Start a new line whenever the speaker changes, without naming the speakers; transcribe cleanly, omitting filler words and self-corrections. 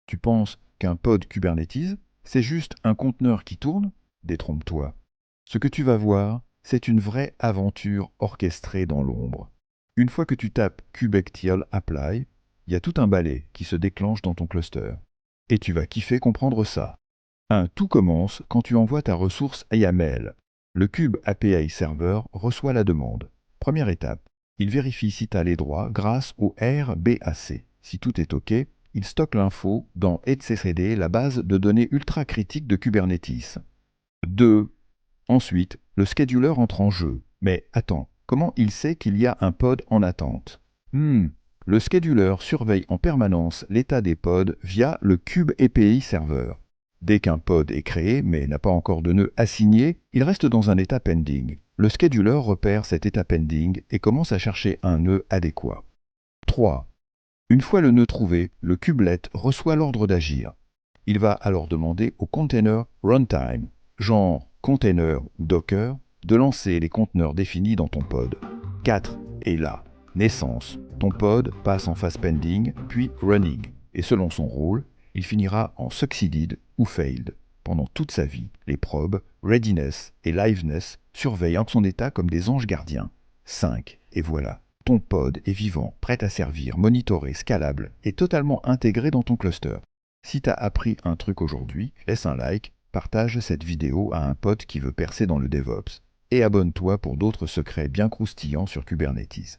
Tu penses qu'un pod Kubernetes, c'est juste un conteneur qui tourne? Détrompe-toi. Ce que tu vas voir, c'est une vraie aventure orchestrée dans l'ombre. Une fois que tu tapes kubectl apply, il y a tout un balai qui se déclenche dans ton cluster. Et tu vas kiffer comprendre ça. Tout commence quand tu envoies ta ressource YAML. Le Kube API Server reçoit la demande. Première étape, il vérifie si tu as les droits grâce au RBAC. Si tout est OK, il stocke l'info dans etccd, la base de données ultra critique de Kubernetes. 2. Ensuite, le scheduler entre en jeu. Mais attends, comment il sait qu'il y a un pod en attente? Le scheduler surveille en permanence l'état des pods via le Kube API Server. Dès qu'un pod est créé mais n'a pas encore de nœud assigné, il reste dans un état pending. Le scheduler repère cet état pending et commence à chercher un nœud adéquat. 3. Une fois le nœud trouvé, le kubelet reçoit l'ordre d'agir. Il va alors demander au container runtime, genre container ou Docker, de lancer les conteneurs définis dans ton pod. 4. Et là, naissance. Ton pod passe en phase pending, puis running. Et selon son rôle, il finira en succeeded ou failed. Pendant toute sa vie, les probes, readiness et liveness surveillent son état comme des anges gardiens. 5. Et voilà. Ton pod est vivant, prêt à servir, monitoré, scalable et totalement intégré dans ton cluster. Si tu as appris un truc aujourd'hui, laisse un like, partage cette vidéo à un pote qui veut percer dans le DevOps et abonne-toi pour d'autres secrets bien croustillants sur Kubernetes.